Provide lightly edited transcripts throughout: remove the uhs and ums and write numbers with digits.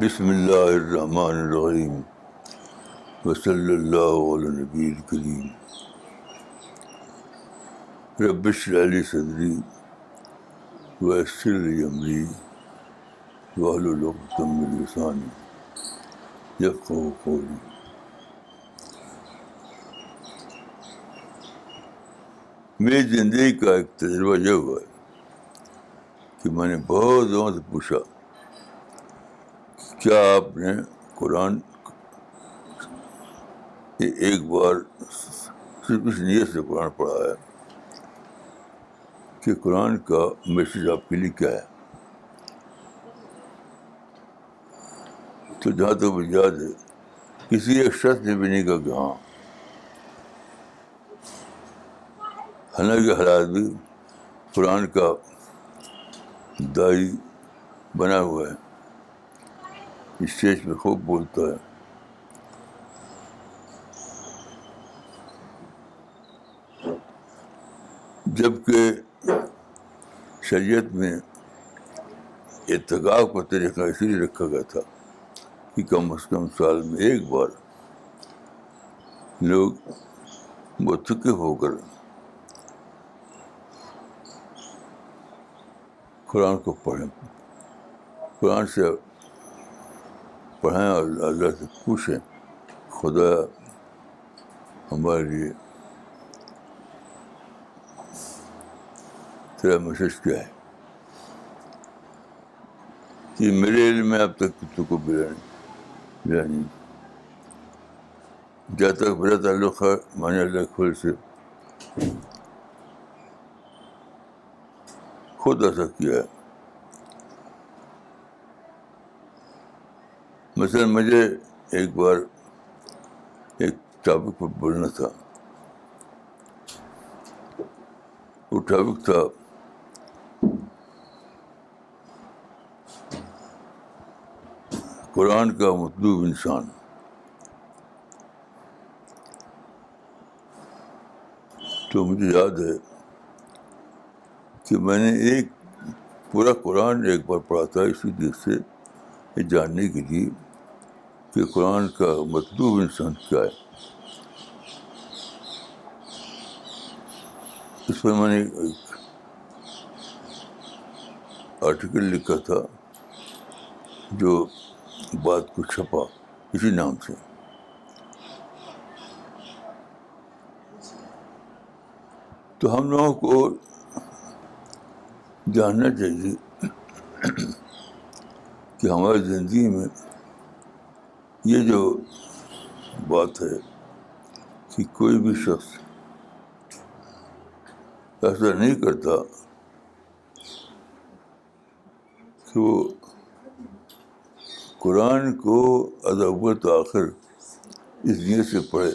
بسم اللہ الرحمن الرحیم وصلی اللہ علی نبی الکریم رب اشرح لی صدری ویسر لی امری واحلل عقدۃ من لسانی یفقہوا قولی. میری زندگی کا ایک تجربہ یہ ہوا ہے کہ میں نے بہت لوگوں سے پوچھا کیا آپ نے قرآن ایک بار صرف اس نیت سے قرآن پڑھا ہے کہ قرآن کا میسج آپ کے لیے کیا ہے؟ تو جہاں تک مجھے یاد ہے کسی ایک شخص نے بھی نہیں کہا کہ ہاں. حالانکہ حالات بھی قرآن کا داعی بنا ہوا ہے، اسٹیج پہ خوب بولتا ہے. جبکہ شریعت میں اتقاء کا طریقہ اسی لیے رکھا گیا تھا کہ کم از کم سال میں ایک بار لوگ متقف ہو کر قرآن کو پڑھیں، قرآن سے پڑھیں اور اللہ سے پوچھیں خدا ہمارے لیے تیرا میسج کیا ہے. کہ میرے علم میں اب تک کسی کو ملا نہیں. جہاں تک میرا تعلق ہے میں نے اللہ کے فضل سے خود ایسا کیا ہے. مثلا مجھے ایک بار ایک ٹاپک پر بولنا تھا. وہ ٹاپک تھا قرآن کا مطلوب انسان. تو مجھے یاد ہے کہ میں نے ایک پورا قرآن ایک بار پڑھا تھا اسی لیے سے یہ جاننے کے لیے کہ قرآن کا مطلوب انسان کیا ہے. اس پر میں نے ایک آرٹیکل لکھا تھا جو بات کو چھپا اسی نام سے. تو ہم لوگوں کو جاننا چاہیے کہ ہماری زندگی میں یہ جو بات ہے کہ کوئی بھی شخص ایسا نہیں کرتا کہ وہ قرآن کو از اول تا آخر اس نیت سے پڑھے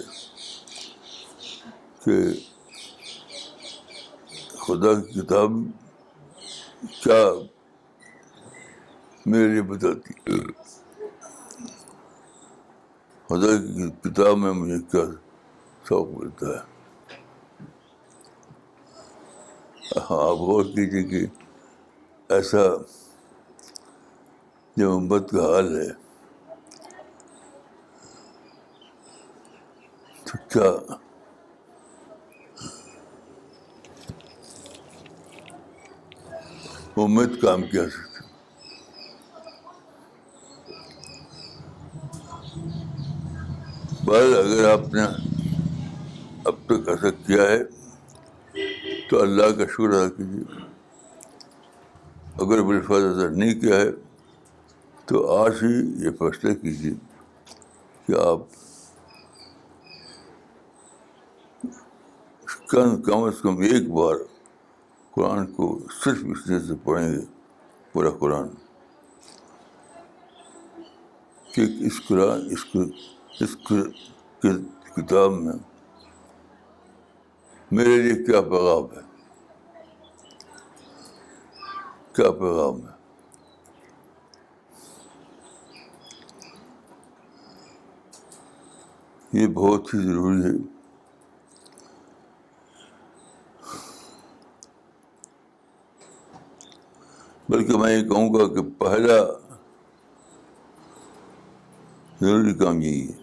کہ خدا کی کتاب کیا میرے لیے بتاتی ہے، خدا کی کتاب میں مجھے کیا شوق ملتا ہے. آپ غور کیجیے کہ ایسا جو امت کا حال ہے تو کیا امت کام کیا سکتی. بہرحال اگر آپ نے اب تک ایسا کیا ہے تو اللہ کا شکر ادا کیجیے. اگر بالفرض ایسا نہیں کیا ہے تو آج ہی یہ فیصلہ کیجیے کہ آپ کم از کم ایک بار قرآن کو صرف اس لیے سے پڑھیں گے پورا قرآن کہ اس کتاب میں میرے لیے کیا پیغام ہے، کیا پیغام ہے. یہ بہت ہی ضروری ہے. بلکہ میں یہ کہوں گا کہ پہلا ضروری کام یہی ہے.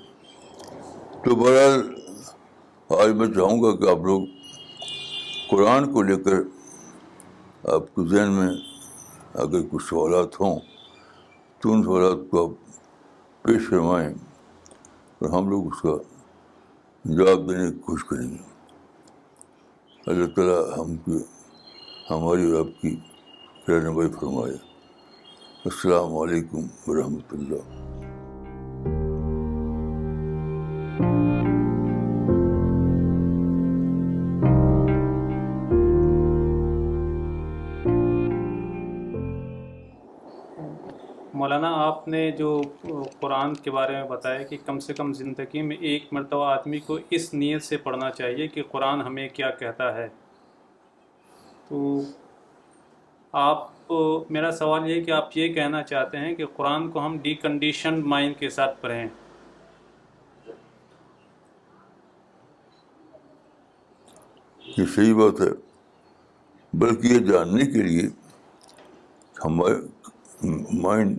تو بہرحال آج میں چاہوں گا کہ آپ لوگ قرآن کو لے کر آپ کے ذہن میں اگر کچھ سوالات ہوں تو ان سوالات کو آپ پیش فرمائیں اور ہم لوگ اس کا جواب دینے کی کوشش کریں گے. اللہ تعالیٰ ہماری اور آپ کی رہنمائی فرمائے. السلام علیکم ورحمۃ اللہ. مولانا آپ نے جو قرآن کے بارے میں بتایا کہ کم سے کم زندگی میں ایک مرتبہ آدمی کو اس نیت سے پڑھنا چاہیے کہ قرآن ہمیں کیا کہتا ہے، تو میرا سوال یہ ہے کہ آپ یہ کہنا چاہتے ہیں کہ قرآن کو ہم ڈی کنڈیشنڈ مائنڈ کے ساتھ پڑھیں؟ یہ صحیح بات ہے، بلکہ یہ جاننے کے لیے ہمارے مائنڈ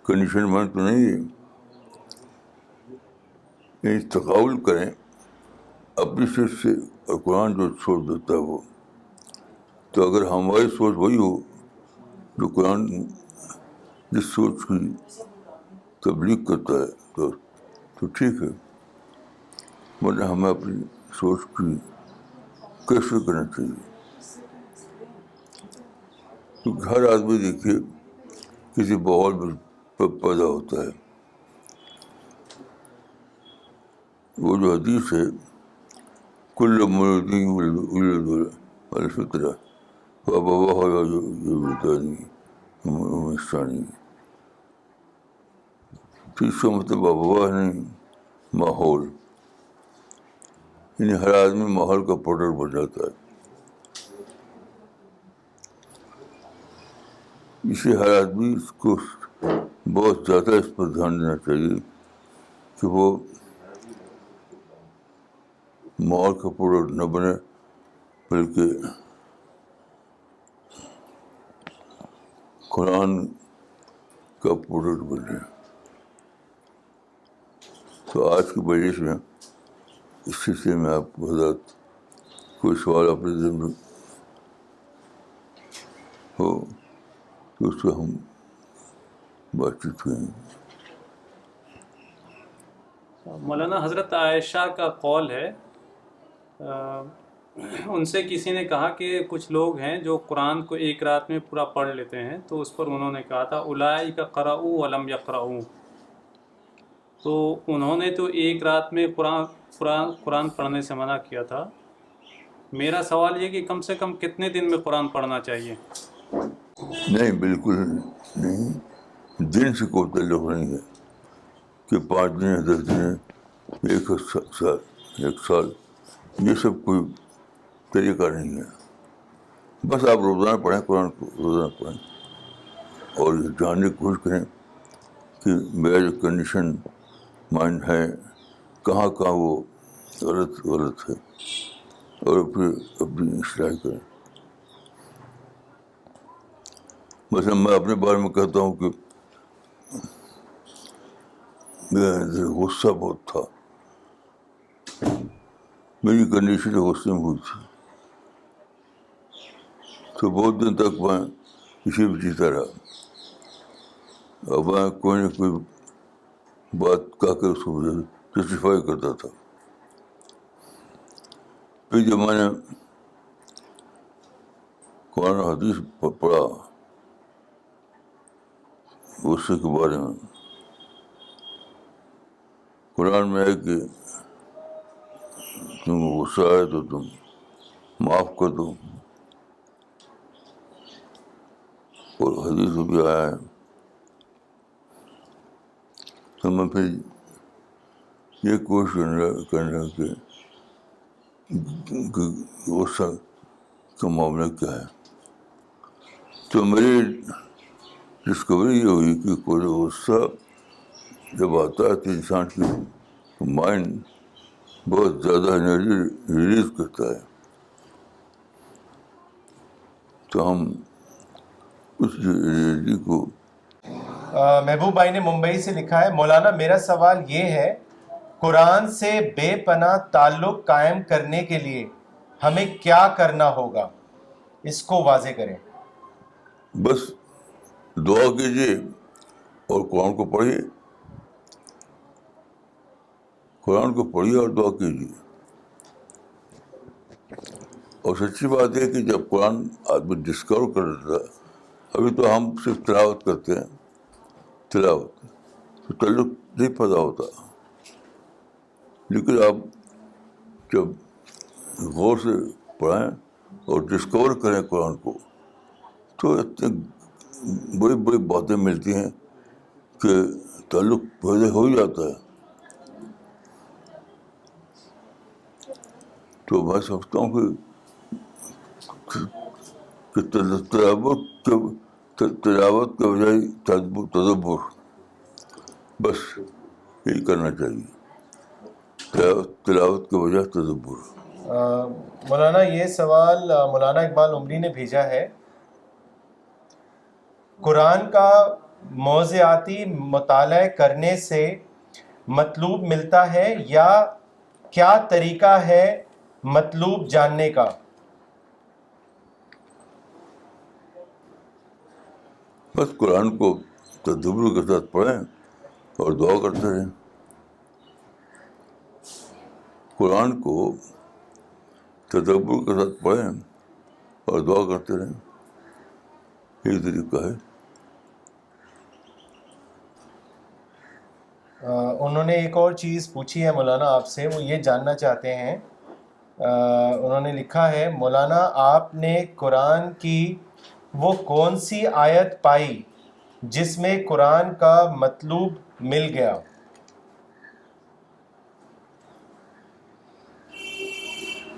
کنڈیشن مائنڈ تو نہیں ہے. یعنی تقابل کریں اپنی سوچ سے اور قرآن جو سوچ دیتا ہے وہ. تو اگر ہماری سوچ وہی ہو جو قرآن جس سوچ کی تبلیغ کرتا ہے تو ٹھیک ہے، ورنہ ہمیں اپنی سوچ کی کیسے کرنا چاہیے. کیونکہ ہر آدمی دیکھیے کسی ماحول میں پیدا ہوتا ہے. وہ جو حدیث ہے کل مولود الفطرہ وابواہ یہودانی ومنصرانی، تو اس کا مطلب ابواہ نہیں ماحول، یعنی ہر آدمی ماحول کا پروڈکٹ بن جاتا ہے. اسے ہر آدمی اس کو بہت زیادہ اس پر دھیان دینا چاہیے کہ وہ ماحول کا پروڈکٹ نہ بنے بلکہ قرآن کا پروڈکٹ بنے. تو آج کی مجلس میں اس سلسلے میں آپ کو حضرات کوئی سوال اپنے ذہن میں ہو تو اس سے ہم بات چیت کریں. مولانا حضرت عائشہ کا قول ہے، ان سے کسی نے کہا کہ کچھ لوگ ہیں جو قرآن کو ایک رات میں پورا پڑھ لیتے ہیں، تو اس پر انہوں نے کہا تھا اولئک قرؤوا ولم یقرؤوا. تو انہوں نے تو ایک رات میں قرآن پڑھنے سے منع کیا تھا. میرا سوال یہ کہ کم سے کم کتنے دن میں قرآن پڑھنا چاہیے؟ نہیں، بالکل نہیں. دن سے کوئی تعلق نہیں ہے کہ 5 دن 10 دن 1 سال، یہ سب کوئی طریقہ نہیں ہے. بس آپ روزانہ پڑھیں قرآن کو، روزانہ پڑھیں اور جاننے کی کوشش کریں کہ میرا جو کنڈیشن مائنڈ ہے کہاں کہاں وہ غلط ہے، اور پھر اپنی اصلاح کریں. مثلا میں اپنے بارے میں کہتا ہوں کہ میرا اندر غصہ بہت تھا، میری کنڈیشن غصے میں ہوئی تھی، تو بہت دن تک میں اسی میں جیتا رہا. اب میں کوئی نہ کوئی بات کہہ کر اس کو جسٹیفائی کرتا تھا. پھر جب میں نے قرآن حدیث پڑھا غصے کے بارے میں، قرآن میں ہے کہ تم غصہ آئے تو تم معاف کر دو، اور حدیث بھی آیا ہے. تو میں پھر یہ کوشش کرنے کہ غصہ کا معاملہ کیا ہے. تو میری ڈسکوری یہ ہوئی کہ کوئی غصہ جب آتا ہے تو انسان کی مائنڈ بہت زیادہ انرجی ریلیز کرتا ہے. تو ہم اس انرجی کو محبوب بھائی نے ممبئی سے لکھا ہے، مولانا میرا سوال یہ ہے، قرآن سے بے پناہ تعلق قائم کرنے کے لیے ہمیں کیا کرنا ہوگا، اس کو واضح کریں۔ بس دعا کیجیے اور قرآن کو پڑھیے، قرآن کو پڑھیے اور دعا کیجیے۔ اور سچی بات ہے کہ جب قرآن آدمی ڈسکور کر لیتا ہے، ابھی تو ہم صرف تلاوت کرتے ہیں، تلاوت تو تعلق نہیں پیدا ہوتا، لیکن آپ جب غور سے پڑھیں اور ڈسکور کریں قرآن کو تو اتنی بڑی بڑی باتیں ملتی ہیں کہ تعلق پیدا ہو ہی جاتا ہے۔ تو میں سمجھتا ہوں کہ تلاوت کے بجائے تدبر، بس یہی کرنا چاہیے، تلاوت کے بجائے تدبر۔ مولانا یہ سوال مولانا اقبال عمری نے بھیجا ہے، قرآن کا موضوعاتی مطالعہ کرنے سے مطلوب ملتا ہے یا کیا طریقہ ہے مطلوب جاننے کا؟ بس قرآن کو تدبر کے ساتھ پڑھیں اور دعا کرتے رہیں، قرآن کو تدبر کے ساتھ پڑھیں اور دعا کرتے رہیں، یہی طریقہ ہے۔ انہوں نے ایک اور چیز پوچھی ہے مولانا آپ سے، وہ یہ جاننا چاہتے ہیں، انہوں نے لکھا ہے، مولانا آپ نے قرآن کی وہ کون سی آیت پائی جس میں قرآن کا مطلوب مل گیا؟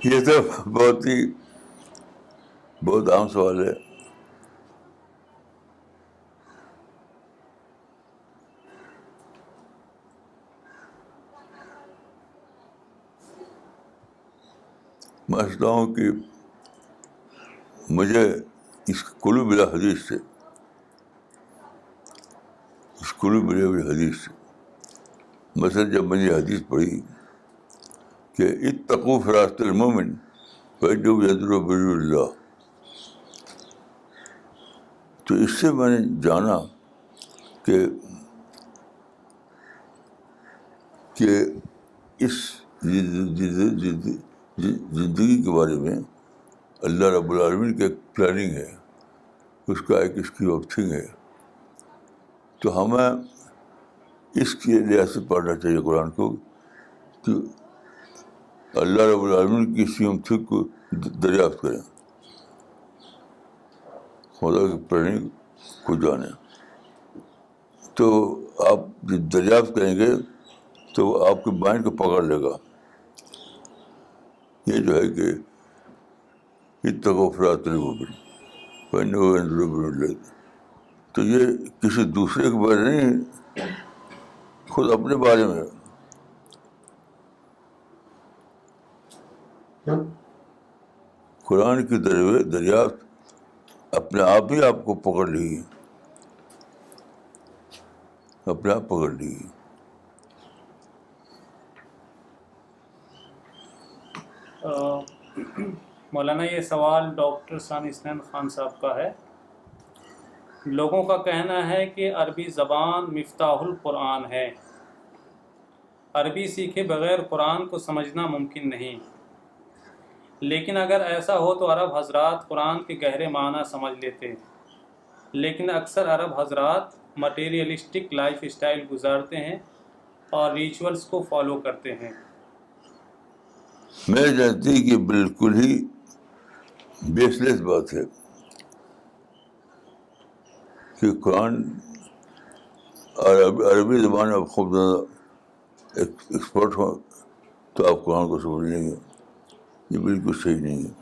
یہ تو بہت عام سوال ہے۔ میں سمجھتا ہوں کہ مجھے اس کلو بلا حدیث سے، اس کلو بلا حدیث سے مثلا جب میں نے حدیث پڑھی کہ اتقوا فراست المومن فإنه يضرب برجل اللہ، تو اس سے میں نے جانا کہ اس زندگی کے بارے میں اللہ رب العالمین کی ایک پلاننگ ہے، اس کا ایک اس کی تھنگ ہے، تو ہمیں اس کے لحاظ سے پڑھنا چاہیے قرآن کو کہ اللہ رب العالمین کی اسی تھنگ کو دریافت کریں، خدا کی پلاننگ کو جانیں۔ تو آپ جب دریافت کریں گے تو آپ کے مائنڈ کو پکڑ لے گا۔ یہ جو ہے کہ اتقوا فراست المومن فإنه يضرب برجل اللہ، تو یہ کسی دوسرے کے بارے نہیں، خود اپنے بارے میں۔ قرآن کی دریافت اپنے آپ ہی آپ کو پکڑ لی، اپنے آپ پکڑ لی۔ مولانا یہ سوال ڈاکٹر ثانی اسنین خان صاحب کا ہے، لوگوں کا کہنا ہے کہ عربی زبان مفتاح القرآن ہے، عربی سیکھے بغیر قرآن کو سمجھنا ممکن نہیں، لیکن اگر ایسا ہو تو عرب حضرات قرآن کے گہرے معنی سمجھ لیتے، لیکن اکثر عرب حضرات مٹیریلسٹک لائف اسٹائل گزارتے ہیں اور ریچولز کو فالو کرتے ہیں۔ میں جانتی کہ بالکل ہی بیس لیس بات ہے کہ قرآن عربی زبان میں آپ خوب زیادہ ایکسپرٹ ہوں تو آپ قرآن کو سمجھ لیں گے، یہ بالکل صحیح نہیں ہے۔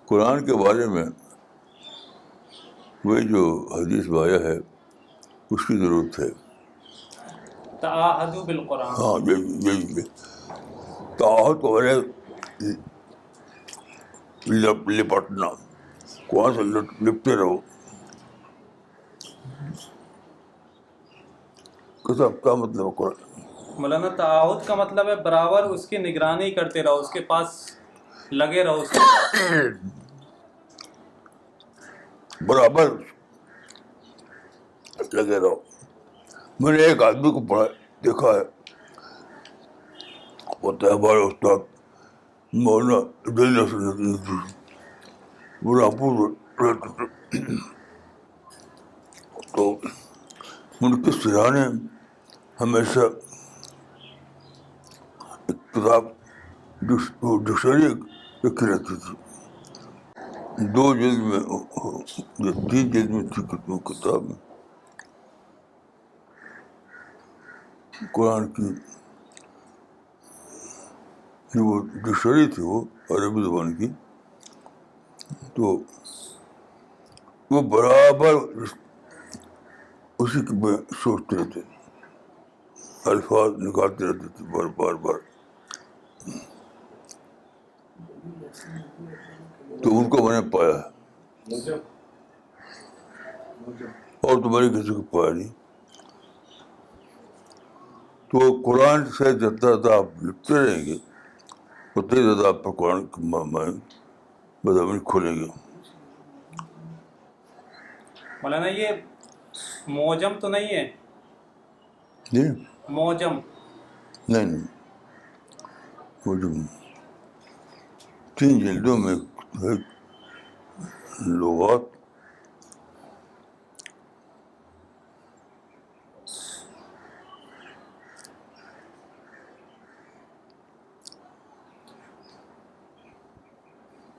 قرآن کے بارے میں وہی جو حدیث آیا ہے اس کی ضرورت ہے۔ تعاہدوا بالقرآن، ہاں یہی تعاہد کو لپٹنا، قرآن سے لپٹے رہو. کیا مطلب ہے قرآن؟ مولانا تعاہد کا مطلب ہے برابر اس کی نگرانی کرتے رہو، اس کے پاس لگے رہو، اس کے پاس برابر لگے رہو. میں نے ایک آدمی کو پڑھا دیکھا ہے، ہوتا ہے ہمارا استاد مولانا وہ رامپور رہتے تھے. تو ان کے سرانے ہمیشہ ایک کتاب ڈکشنری رکھی رہتی تھی. 2 جلد میں یا 3 جلد میں تھی کتاب میں قرآن کی. وہ ڈکشنری تھی، وہ عربی زبان کی. تو وہ برابر اسی کے میں سوچتے رہتے تھے، الفاظ نکالتے رہتے تھے بار بار. تو ان کو میں نے پایا ہے، اور تمہاری کسی کو پایا نہیں. تو قرآن سے جتنا زیادہ آپ لکھتے رہیں گے اتنا ہی زیادہ آپ پر قرآن کے مضامین کھولیں گے. مولانا یہ موجم تو نہیں ہے؟ جی موجم نہیں، وہ جو 3 جلدوں میں ہے لغات.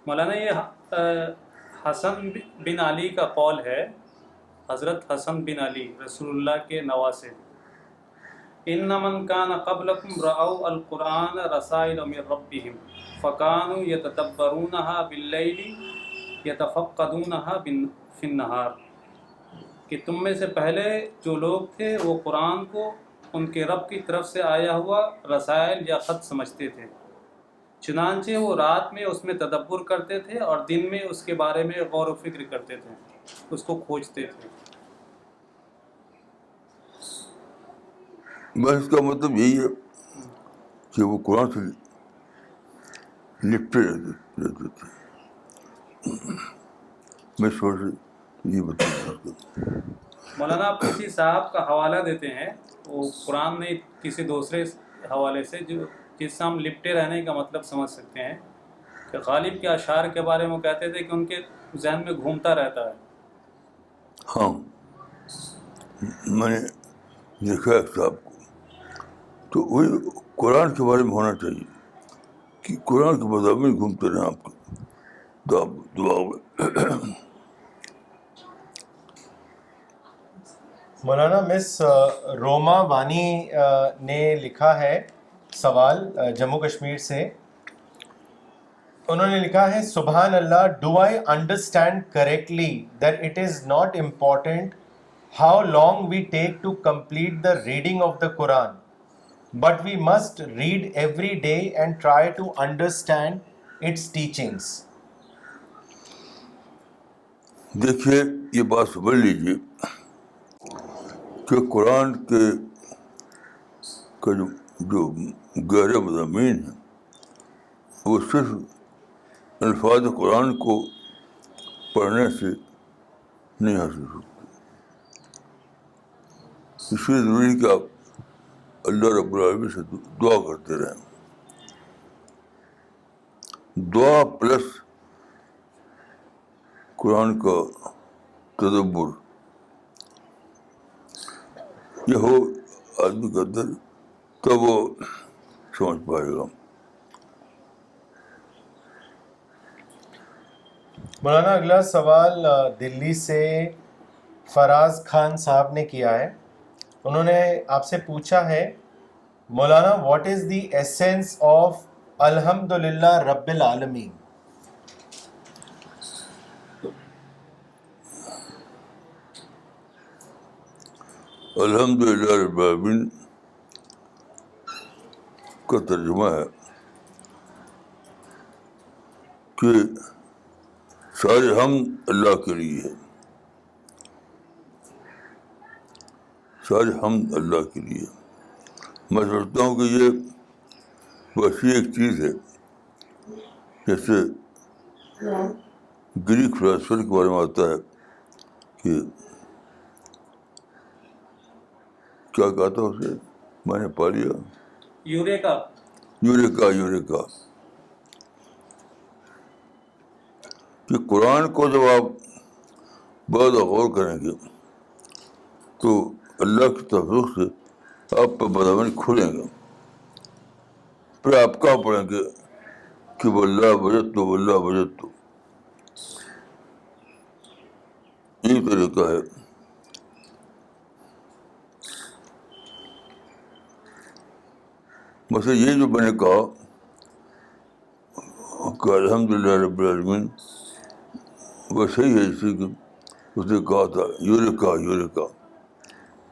مولانا یہ حسن بن علی کا قول ہے، حضرت حسن بن علی رسول اللہ کے نواسے، ان من کان قبلکم رأوا القرآن رسائل من ربهم فکانوا یتدبرونها باللیل یتفقدونها فی النہار، کہ تم میں سے پہلے جو لوگ تھے وہ قرآن کو ان کے رب کی طرف سے آیا ہوا رسائل یا خط سمجھتے تھے، چنانچہ وہ رات میں اس میں تدبر کرتے تھے اور دن میں اس کے بارے میں غور و فکر کرتے تھے، اس کو کھوجتے تھے. بس اس کا مطلب یہی ہے کہ وہ قرآن سے لپٹے رہتے تھے. میں سوچ یہ بتا. مولانا آپ کسی صاحب کا حوالہ دیتے ہیں، وہ قرآن نہیں کسی دوسرے حوالے سے، جو جس سے ہم لپٹے رہنے کا مطلب سمجھ سکتے ہیں کہ غالب کے اشعار کے بارے میں وہ کہتے تھے کہ ان کے ذہن میں گھومتا رہتا ہے. ہاں میں نے دیکھا ہے صاحب کو، تو وہی قرآن کے بارے میں ہونا چاہیے کہ قرآن کے مضامین گھومتے رہیں آپ کو دعا میں. مولانا مس روما وانی نے لکھا ہے سوال جموں کشمیر سے. انہوں نے لکھا ہے سبحان اللہ، do I understand correctly that it is not important how long we take to complete the reading of the Quran, but we must read every day and try to understand its teachings. دیکھیے یہ بات سمجھ لیجیے کہ قرآن کے جو گہرے مضامین ہیں وہ صرف الفاظ قرآن کو پڑھنے سے نہیں حاصل ہوتے. اس لیے ضروری کہ آپ اللہ رب العالمین سے دعا کرتے رہیں. دعا پلس قرآن کا تدبر یہ ہو آدمی کے اندر تب وہ سمجھ پائے گا. مولانا اگلا سوال دلی سے فراز خان صاحب نے کیا ہے. انہوں نے آپ سے پوچھا ہے مولانا what is the essence of الحمد للہ رب العالمین؟ الحمد للہ رب العالمین کا ترجمہ ہے کہ سارے حمد اللہ کے لیے ہے، سارے حمد اللہ کے لیے. میں سمجھتا ہوں کہ یہ ویسی ایک چیز ہے جیسے گریک فلاسفر کے بارے میں آتا ہے کہ کیا کہا تھا اسے، میں نے پا لیا، یوریکا. یوریکا. کہ قرآن کو جب آپ بہت غور کریں گے تو اللہ کی توفیق سے آپ پر بدامن کھلیں گے. پھر آپ کہاں پڑھیں گے کہ واللہ وجدت. یہ طریقہ ہے. مثلا یہ جو میں نے کہا کہ الحمدللہ رب العالمین، وہ صحیح ہے اسی کہ اس نے کہا تھا یوریکا.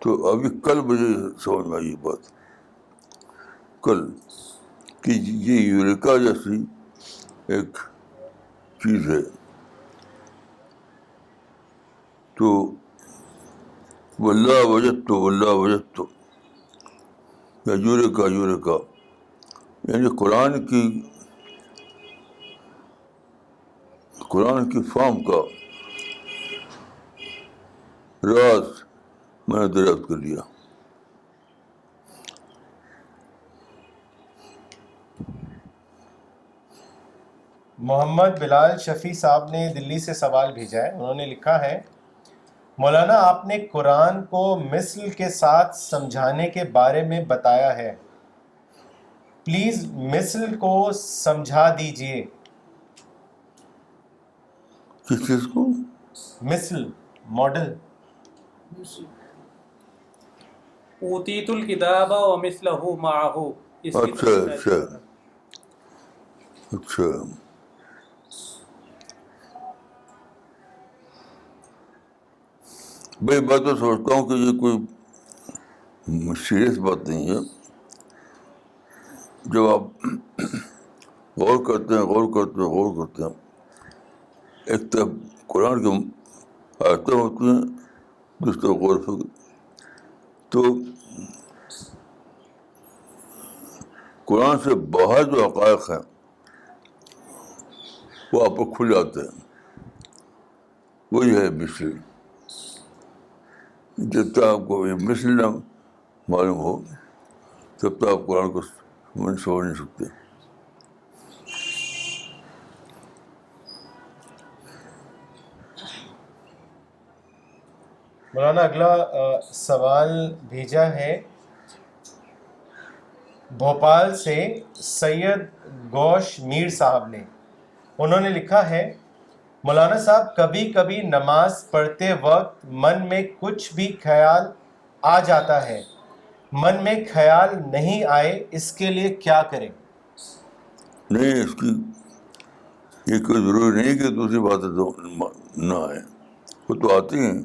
تو ابھی کل مجھے سمجھ میں آئی یہ بات، کل، کہ یہ یوریکا جیسی ایک چیز ہے. تو واللہ وجدت یا یوریکا یعنی قرآن کی فہم کا راز میں نے دریافت کر لیا. محمد بلال شفیع صاحب نے دلی سے سوال بھیجا ہے. انہوں نے لکھا ہے مولانا آپ نے قرآن کو مثل کے ساتھ سمجھانے کے بارے میں بتایا ہے، پلیز مثل کو سمجھا دیجئے. کس چیز کو؟ مثل، ماڈل. اوتیت الکتاب ومثلہ معہ. اس کی اچھا. بھائی میں تو سوچتا ہوں کہ یہ کوئی سیریس بات نہیں ہے. جب آپ غور کرتے ہیں ایک طرف قرآن کی آیتیں ہوتی ہیں، دوسرے غور فکر، تو قرآن سے باہر جو حقائق ہیں وہ آپ کو کھل جاتے ہیں. وہی ہے مثل. جب تک آپ کو یہ مثل نہ معلوم ہو تب تک آپ قرآن کو سمجھ نہیں سکتے. مولانا اگلا سوال بھیجا ہے بھوپال سے سید گوش میر صاحب نے. انہوں نے لکھا ہے مولانا صاحب کبھی کبھی نماز پڑھتے وقت من میں کچھ بھی خیال آ جاتا ہے، من میں خیال نہیں آئے، اس کے لیے کیا کریں؟ نہیں، اس کی یہ کوئی ضروری نہیں کہ دوسری باتیں تو نہ آئیں، وہ تو آتی ہیں.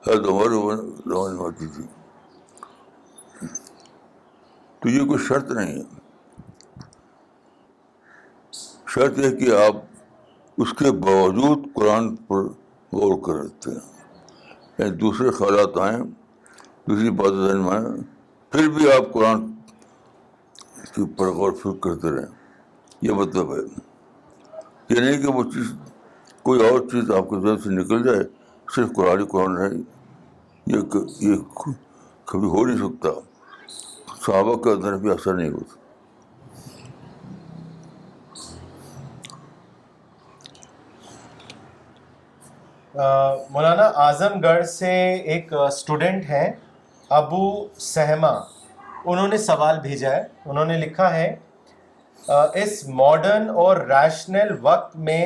ہے تو ہمارے زمانے میں آتی تھی. تو یہ کوئی شرط نہیں ہے. شرط ہے کہ آپ اس کے باوجود قرآن پر غور کر رہتے ہیں. یعنی دوسرے خیالات آئیں، دوسری باتیں ذہن میں آئیں، پھر بھی آپ قرآن کے اوپر غور فکر کرتے رہیں. یہ مطلب ہے. یہ نہیں کہ وہ چیز کوئی اور چیز آپ کے ذہن سے نکل جائے، صرف قرآن ہے. یہ کبھی ہو نہیں سکتا. صحابہ کے اندر بھی اثر نہیں ہوتا. مولانا اعظم گڑھ سے ایک اسٹوڈنٹ ہیں ابو سہما. انہوں نے سوال بھیجا ہے. انہوں نے لکھا ہے اس ماڈرن اور ریشنل وقت میں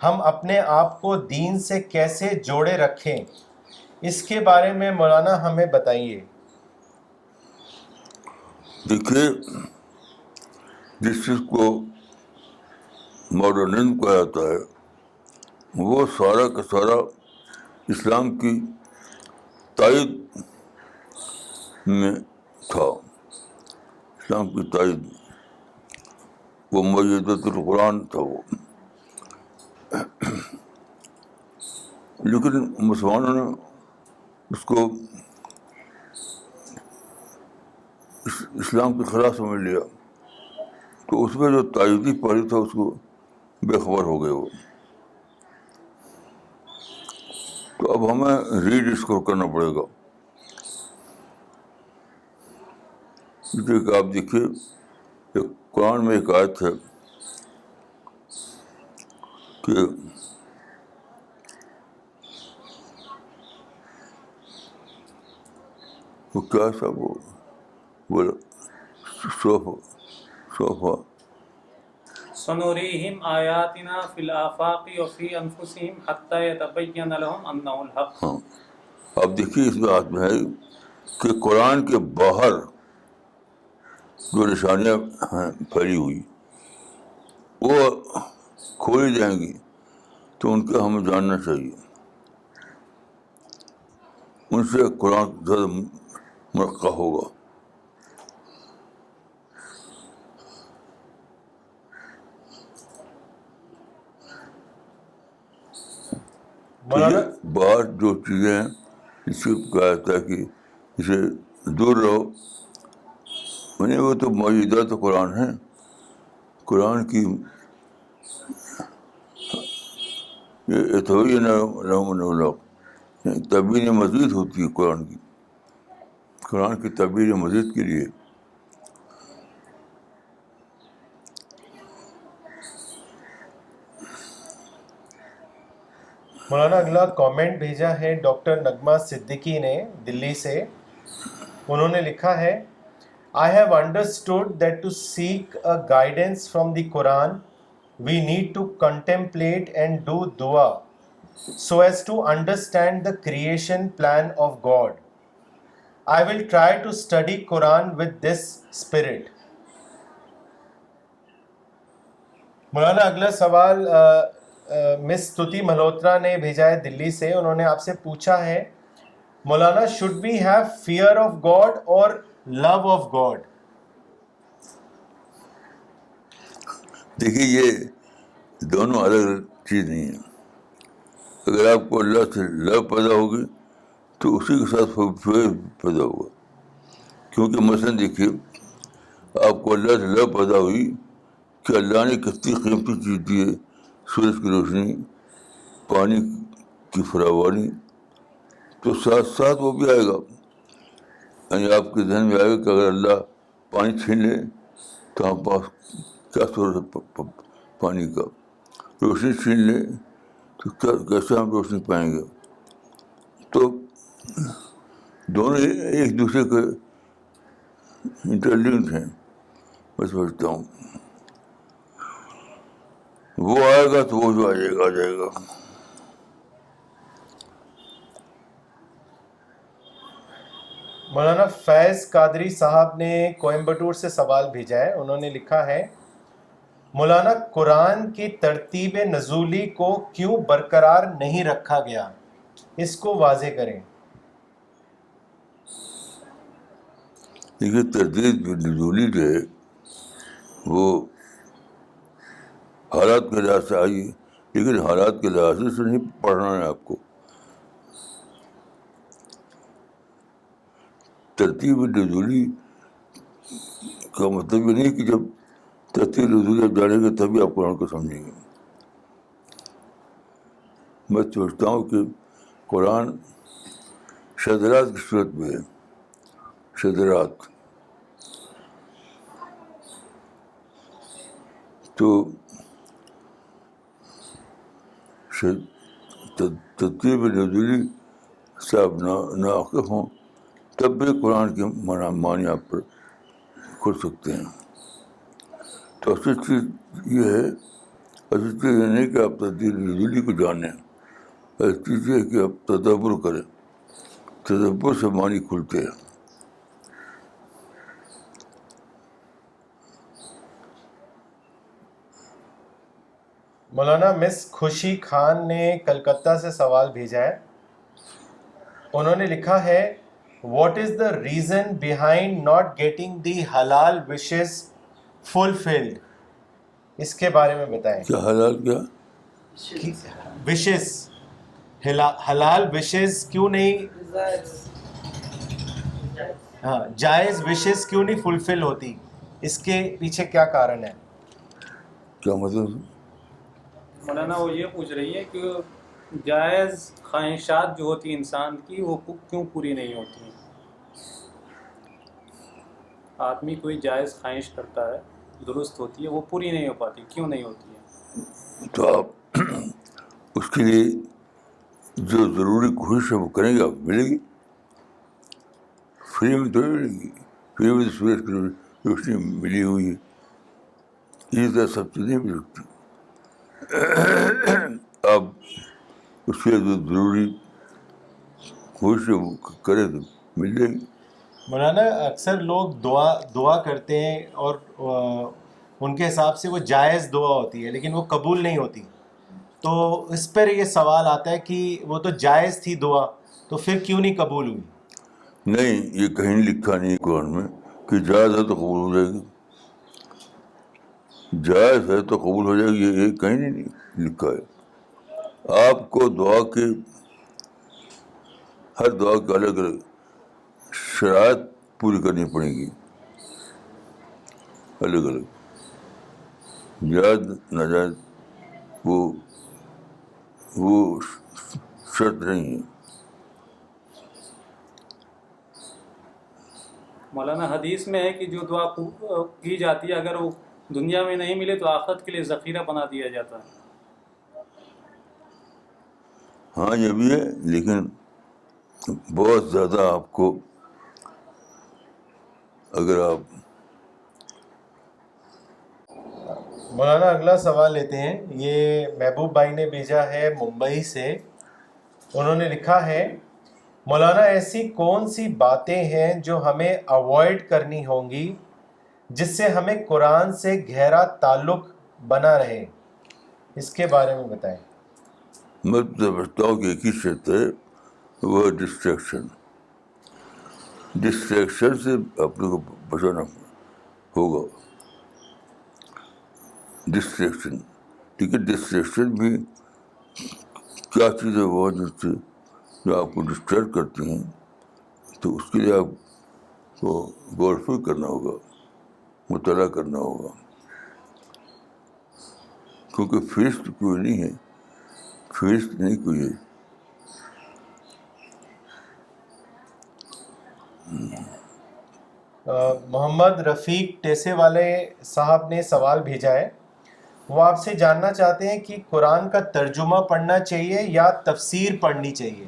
ہم اپنے آپ کو دین سے کیسے جوڑے رکھیں، اس کے بارے میں مولانا ہمیں بتائیے. دیکھیے، جس چیز کو ماڈرنزم کہا جاتا ہے وہ سارا کا سارا اسلام کی تائید میں تھا. اسلام کی تائید، وہ مؤیدۃ القرآن تھا. وہ لیکن مسلمانوں نے اس کو اسلام کے خلاف سمجھ لیا، تو اس میں جو تائیدی پہلو تھا اس کو بے خبر ہو گئے وہ. تو اب ہمیں ری ڈسکور کرنا پڑے گا. کہ آپ دیکھیے ایک قرآن میں ایک آیت ہے کہ وہ کیا تھا، وہ بولا صوفہ سنوریہم آیاتنا فی الآفاق وفی انفسہم حتی یتبین لہم انہ الحق. ہاں آپ دیکھیے اس بات میں ہے کہ قرآن کے باہر جو نشانیاں ہیں پھیلی ہوئی وہ کھولی جائیں گی، تو ان کا ہمیں جاننا چاہیے. ان سے قرآن زیادہ مرقع ہوگا. تو یہ باہر جو چیزیں ہیں اس سے کہا جاتا ہے کہ اسے دور رہو. یعنی وہ تو موجودات قرآن ہیں، قرآن کی تبیر مزید ہوتی ہے قرآن کی تبیر مزید کے لیے. مولانا اگلا کامنٹ بھیجا ہے ڈاکٹر نغمہ صدیقی نے دلی سے. انہوں نے لکھا ہے I have understood that to seek a guidance from the Quran, we need to contemplate and do dua so as to understand the creation plan of God. I will try to study Quran with this spirit. مولانا اگلا سوال مس ستوتی ملہوترا نے بھیجا ہے دلی سے. انہوں نے آپ سے پوچھا ہے مولانا should we have fear of God or love of God؟ دیکھیے یہ دونوں الگ الگ چیز نہیں ہیں. اگر آپ کو اللہ سے لو پیدا ہوگی تو اسی کے ساتھ فیئر پیدا ہوگا. کیونکہ مثلاً دیکھیے آپ کو اللہ سے لو پیدا ہوئی کہ اللہ نے کتنی قیمتی چیز دی ہے، سورج کی روشنی، پانی کی فراوانی، تو ساتھ ساتھ وہ بھی آئے گا. یعنی آپ کے ذہن میں آئے گا کہ اگر اللہ پانی چھین لے تو ہم پاس کیا سورس ہے پانی کا، روشنی چھین لے تو کیسے ہم روشنی پائیں گے. تو دونوں ایک دوسرے کے انٹرلنکڈ ہیں. میں سمجھتا ہوں وہ آئے گا تو وہ جو آ جائے گا. مولانا فیض قادری صاحب نے کوئمبٹور سے سوال بھیجا ہے. انہوں نے لکھا ہے مولانا قرآن کی ترتیب نزولی کو کیوں برقرار نہیں رکھا گیا، اس کو واضح کریں. دیکھیے ترتیب نزولی جو ہے وہ حالات کے لحاظ سے آئی، لیکن حالات کے لحاظ سے نہیں پڑھنا ہے آپ کو. ترتیب نزولی کا مطلب یہ نہیں کہ جب ترتیب نزولی آپ جانیں گے تبھی آپ قرآن کو سمجھیں گے. میں سمجھتا ہوں کہ قرآن شذرات کی صورت میں ہے. شذرات تو ترتیب نزولی سے آپ ناواقف ہوں تب بھی قرآن کے معنی آپ پر کھل سکتے ہیں. تو اصل چیز یہ ہے، اصل چیز یہ نہیں کہ آپ ترتیب نزولی کو جانیں، اصل چیز یہ ہے کہ آپ تدبر کریں. تدبر سے معنی کھلتے ہیں. مولانا مس خوشی خان نے کلکتہ سے سوال بھیجا ہے. انہوں نے لکھا ہے what is the reason behind not getting the حلال وشز فلفلڈ، اس کے بارے میں بتائیں. کیا حلال کیا وشز حلال وشز کیوں نہیں ہاں جائز وشز کیوں نہیں فلفل ہوتی؟ اس کے پیچھے کیا کارن ہے؟ کیا مطلب؟ مولانا وہ یہ پوچھ رہی ہے کہ جائز خواہشات جو ہوتی ہیں انسان کی وہ کیوں پوری نہیں ہوتی ہیں؟ آدمی کوئی جائز خواہش کرتا ہے درست ہوتی ہے وہ پوری نہیں ہو پاتی، کیوں نہیں ہوتی ہے؟ تو آپ اس کے لیے جو ضروری کوشش ہے وہ کریں گے، آپ ملے گی. فری میں تو ملے گی، فری میں سورج کی روشنی ملی ہوئی ہے، یہ طرح سب چیزیں مل سکتی. آپ اس کے جو ضروری کوشش ہے وہ کریں تو مل جائے گی. مولانا اکثر لوگ دعا کرتے ہیں اور ان کے حساب سے وہ جائز دعا ہوتی ہے لیکن وہ قبول نہیں ہوتی، تو اس پر یہ سوال آتا ہے کہ وہ تو جائز تھی دعا تو پھر کیوں نہیں قبول ہوئی؟ نہیں، یہ کہیں لکھا نہیں قرآن میں کہ جائز ہے تو قبول ہو جائے گی. جائز ہے تو قبول ہو جائے گی، یہ کہیں نہیں لکھا ہے. آپ کو دعا کے ہر دعا کے الگ الگ شرائط پوری کرنی پڑیں گی، الگ الگ. جائز ناجائز وہ شرط نہیں ہے. مولانا حدیث میں ہے کہ جو دعا کی جاتی ہے اگر وہ دنیا میں نہیں ملے تو آخرت کے لیے ذخیرہ بنا دیا جاتا ہے. ہاں یہ بھی ہے، لیکن بہت زیادہ آپ کو اگر آپ مولانا اگلا سوال لیتے ہیں، یہ محبوب بھائی نے بھیجا ہے ممبئی سے. انہوں نے لکھا ہے مولانا ایسی کون سی باتیں ہیں جو ہمیں اوائڈ کرنی ہوں گی جس سے ہمیں قرآن سے گہرا تعلق بنا رہے، اس کے بارے میں بتائیں. میں سمجھتا ہوں کہ ایک ہی شرط ہے، وہ ڈسٹریکشن سے اپنے کو بچانا ہوگا. ڈسٹریکشن، ٹھیک ہے، ڈسٹریکشن بھی کیا چیز ہے وہ جو آپ کو ڈسٹریکٹ کرتی ہیں، تو اس کے لیے آپ کو غور فکر کرنا ہوگا، مطالعہ کرنا ہوگا. کیونکہ فیسٹ کوئی نہیں ہے، فیسٹ نہیں کوئی ہے. محمد رفیق ٹیسے والے صاحب نے سوال بھیجا ہے، وہ آپ سے جاننا چاہتے ہیں کہ قرآن کا ترجمہ پڑھنا چاہیے یا تفسیر پڑھنی چاہیے؟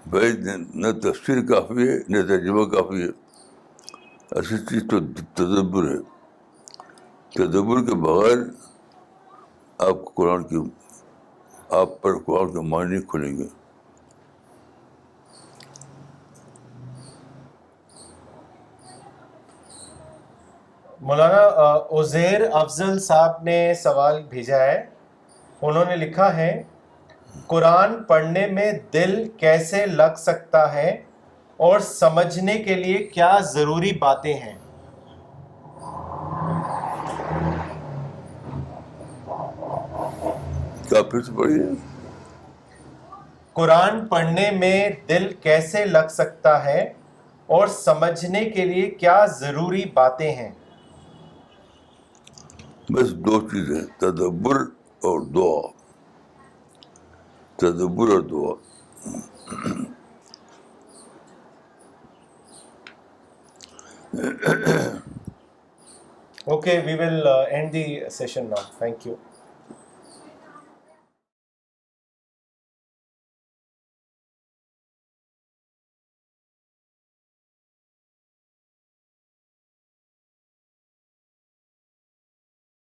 بھائی نہ تفسیر کافی ہے نہ ترجمہ کافی ہے. اصل چیز تو تدبر ہے. تدبر کے بغیر آپ قرآن کی آپ پر قرآن کے معنی کھلیں گے. مولانا عزیر افضل صاحب نے سوال بھیجا ہے. انہوں نے لکھا ہے قرآن پڑھنے میں دل کیسے لگ سکتا ہے اور سمجھنے کے لیے کیا ضروری باتیں ہیں؟ کیا پھر سے پڑھیے؟ قرآن پڑھنے میں دل کیسے لگ سکتا ہے اور سمجھنے کے لیے کیا ضروری باتیں ہیں؟ بس دو چیزیں، تدبر اور دعا. تدبر اور دعا. Okay, we will end the session now. Thank you.